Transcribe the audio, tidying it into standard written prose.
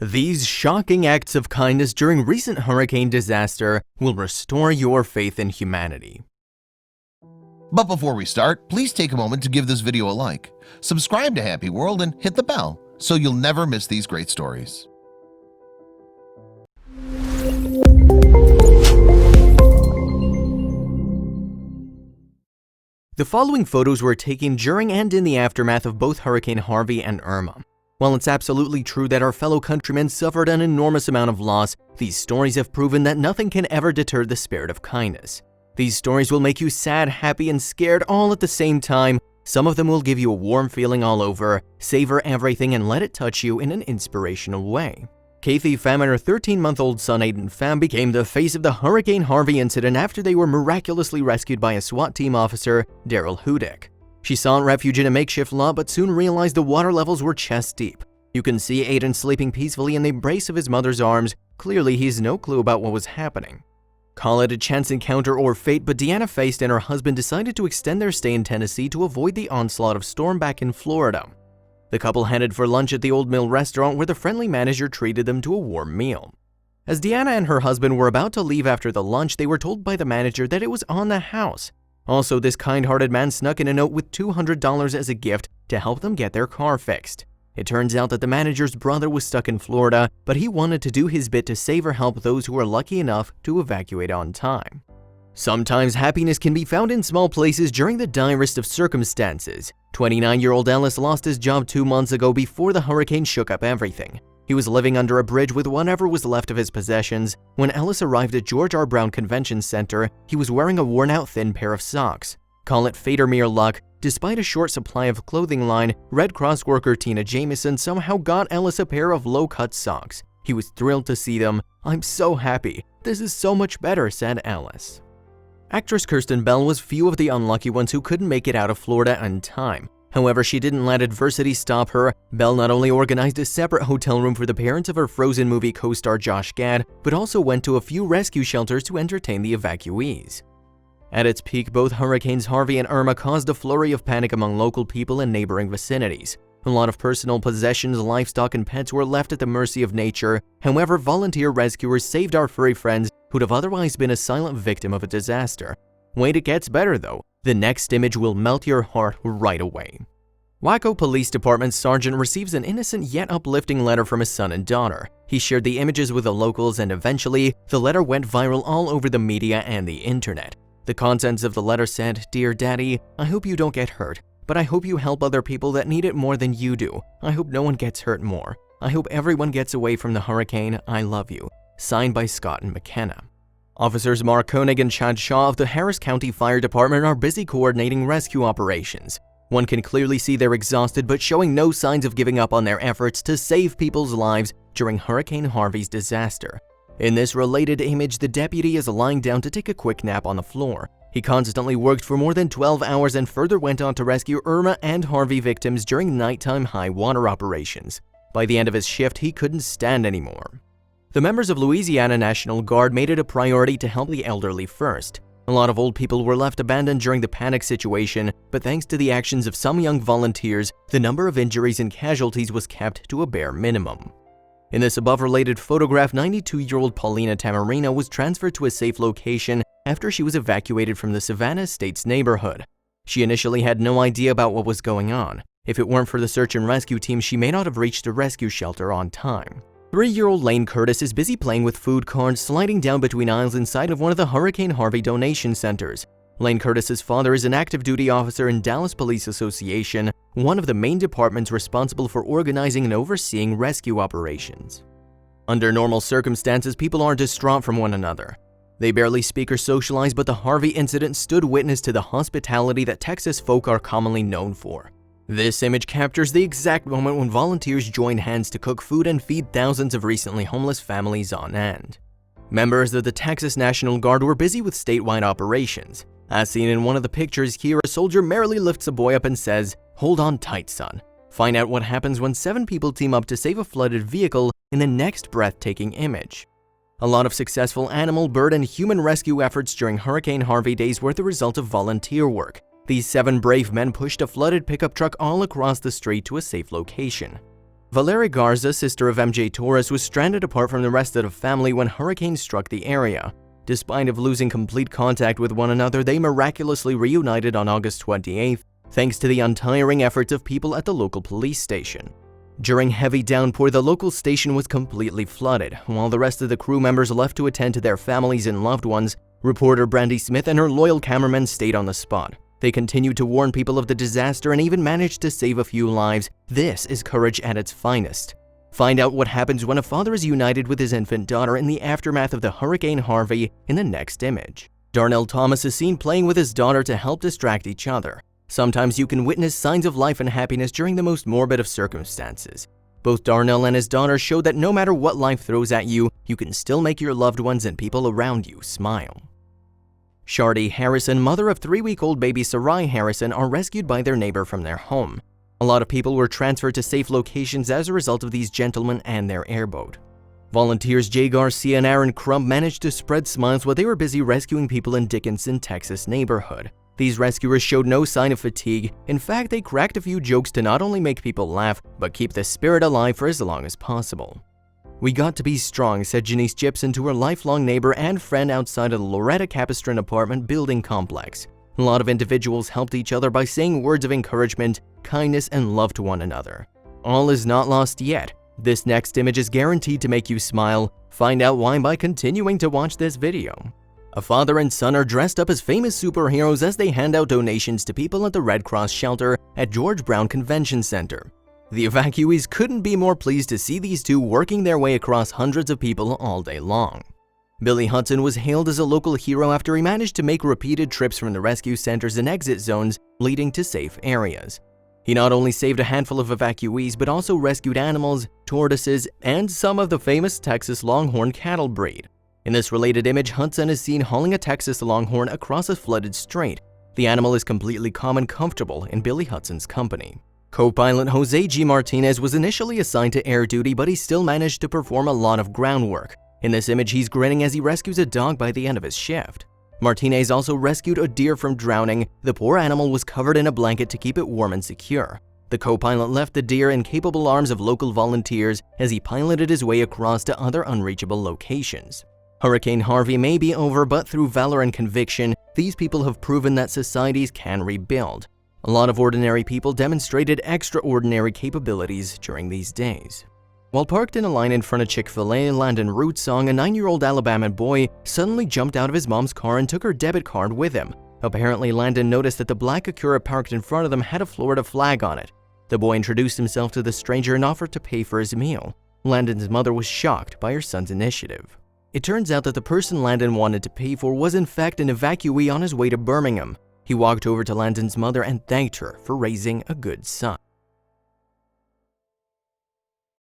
These shocking acts of kindness during recent hurricane disaster will restore your faith in humanity. But before we start, please take a moment to give this video a like, subscribe to Happy World, and hit the bell so you'll never miss these great stories. The following photos were taken during and in the aftermath of both Hurricane Harvey and Irma. While it's absolutely true that our fellow countrymen suffered an enormous amount of loss, these stories have proven that nothing can ever deter the spirit of kindness. These stories will make you sad, happy, and scared all at the same time. Some of them will give you a warm feeling all over, savor everything, and let it touch you in an inspirational way. Kathy Pham and her 13-month-old son Aiden Pham became the face of the Hurricane Harvey incident after they were miraculously rescued by a SWAT team officer, Daryl Hudick. She sought refuge in a makeshift lot but soon realized the water levels were chest deep. You can see Aiden sleeping peacefully in the embrace of his mother's arms. Clearly, he has no clue about what was happening. Call it a chance encounter or fate, but Deanna Feist and her husband decided to extend their stay in Tennessee to avoid the onslaught of storm back in Florida. The couple headed for lunch at the Old Mill restaurant where the friendly manager treated them to a warm meal. As Deanna and her husband were about to leave after the lunch, they were told by the manager that it was on the house. Also, this kind-hearted man snuck in a note with $200 as a gift to help them get their car fixed. It turns out that the manager's brother was stuck in Florida, but he wanted to do his bit to save or help those who were lucky enough to evacuate on time. Sometimes happiness can be found in small places during the direst of circumstances. 29-year-old Ellis lost his job 2 months ago before the hurricane shook up everything. He was living under a bridge with whatever was left of his possessions. When Ellis arrived at George R. Brown Convention Center, he was wearing a worn-out thin pair of socks. Call it fate or mere luck, despite a short supply of clothing line, Red Cross worker Tina Jamison somehow got Ellis a pair of low-cut socks. He was thrilled to see them. "I'm so happy. This is so much better," said Ellis. Actress Kirsten Bell was few of the unlucky ones who couldn't make it out of Florida in time. However, she didn't let adversity stop her. Bell not only organized a separate hotel room for the parents of her Frozen movie co-star Josh Gad, but also went to a few rescue shelters to entertain the evacuees. At its peak, both Hurricanes Harvey and Irma caused a flurry of panic among local people in neighboring vicinities. A lot of personal possessions, livestock, and pets were left at the mercy of nature. However, volunteer rescuers saved our furry friends who'd have otherwise been a silent victim of a disaster. Wait, it gets better though. The next image will melt your heart right away. Waco Police Department Sergeant receives an innocent yet uplifting letter from his son and daughter. He shared the images with the locals and eventually, the letter went viral all over the media and the internet. The contents of the letter said, "Dear Daddy, I hope you don't get hurt, but I hope you help other people that need it more than you do. I hope no one gets hurt more. I hope everyone gets away from the hurricane. I love you." Signed by Scott and McKenna. Officers Mark Koenig and Chad Shaw of the Harris County Fire Department are busy coordinating rescue operations. One can clearly see they're exhausted but showing no signs of giving up on their efforts to save people's lives during Hurricane Harvey's disaster. In this related image, the deputy is lying down to take a quick nap on the floor. He constantly worked for more than 12 hours and further went on to rescue Irma and Harvey victims during nighttime high water operations. By the end of his shift, he couldn't stand anymore. The members of Louisiana National Guard made it a priority to help the elderly first. A lot of old people were left abandoned during the panic situation, but thanks to the actions of some young volunteers, the number of injuries and casualties was kept to a bare minimum. In this above-related photograph, 92-year-old Paulina Tamarina was transferred to a safe location after she was evacuated from the Savannah Estates neighborhood. She initially had no idea about what was going on. If it weren't for the search and rescue team, she may not have reached a rescue shelter on time. 3-year-old Lane Curtis is busy playing with food cards, sliding down between aisles inside of one of the Hurricane Harvey donation centers. Lane Curtis's father is an active duty officer in Dallas Police Association, one of the main departments responsible for organizing and overseeing rescue operations. Under normal circumstances, people are distraught from one another. They barely speak or socialize, but the Harvey incident stood witness to the hospitality that Texas folk are commonly known for. This image captures the exact moment when volunteers joined hands to cook food and feed thousands of recently homeless families on end. Members of the Texas National Guard were busy with statewide operations. As seen in one of the pictures here, a soldier merrily lifts a boy up and says, "Hold on tight, son." Find out what happens when 7 people team up to save a flooded vehicle in the next breathtaking image. A lot of successful animal, bird, and human rescue efforts during Hurricane Harvey days were the result of volunteer work. These 7 brave men pushed a flooded pickup truck all across the street to a safe location. Valeria Garza, sister of MJ Torres, was stranded apart from the rest of the family when hurricane struck the area. Despite of losing complete contact with one another, they miraculously reunited on August 28th, thanks to the untiring efforts of people at the local police station. During heavy downpour, the local station was completely flooded, while the rest of the crew members left to attend to their families and loved ones. Reporter Brandy Smith and her loyal cameraman stayed on the spot. They continued to warn people of the disaster and even managed to save a few lives. This is courage at its finest. Find out what happens when a father is united with his infant daughter in the aftermath of the Hurricane Harvey in the next image. Darnell Thomas is seen playing with his daughter to help distract each other. Sometimes you can witness signs of life and happiness during the most morbid of circumstances. Both Darnell and his daughter show that no matter what life throws at you, you can still make your loved ones and people around you smile. Shardy Harrison, mother of 3-week-old baby Sarai Harrison, are rescued by their neighbor from their home. A lot of people were transferred to safe locations as a result of these gentlemen and their airboat. Volunteers Jay Garcia and Aaron Crump managed to spread smiles while they were busy rescuing people in Dickinson, Texas neighborhood. These rescuers showed no sign of fatigue. In fact, they cracked a few jokes to not only make people laugh, but keep the spirit alive for as long as possible. "We got to be strong," said Janice Gibson to her lifelong neighbor and friend outside of the Loretta Capistran apartment building complex. A lot of individuals helped each other by saying words of encouragement, kindness, and love to one another. All is not lost yet. This next image is guaranteed to make you smile. Find out why by continuing to watch this video. A father and son are dressed up as famous superheroes as they hand out donations to people at the Red Cross shelter at George Brown Convention Center. The evacuees couldn't be more pleased to see these two working their way across hundreds of people all day long. Billy Hudson was hailed as a local hero after he managed to make repeated trips from the rescue centers and exit zones leading to safe areas. He not only saved a handful of evacuees but also rescued animals, tortoises, and some of the famous Texas Longhorn cattle breed. In this related image, Hudson is seen hauling a Texas Longhorn across a flooded strait. The animal is completely calm and comfortable in Billy Hudson's company. Co-pilot Jose G. Martinez was initially assigned to air duty, but he still managed to perform a lot of groundwork. In this image, he's grinning as he rescues a dog by the end of his shift. Martinez also rescued a deer from drowning. The poor animal was covered in a blanket to keep it warm and secure. The co-pilot left the deer in capable arms of local volunteers as he piloted his way across to other unreachable locations. Hurricane Harvey may be over, but through valor and conviction, these people have proven that societies can rebuild. A lot of ordinary people demonstrated extraordinary capabilities during these days. While parked in a line in front of Chick-fil-A, Landon Rootsong, a 9-year-old Alabama boy, suddenly jumped out of his mom's car and took her debit card with him. Apparently, Landon noticed that the black Acura parked in front of them had a Florida flag on it. The boy introduced himself to the stranger and offered to pay for his meal. Landon's mother was shocked by her son's initiative. It turns out that the person Landon wanted to pay for was in fact an evacuee on his way to Birmingham. He walked over to Landon's mother and thanked her for raising a good son.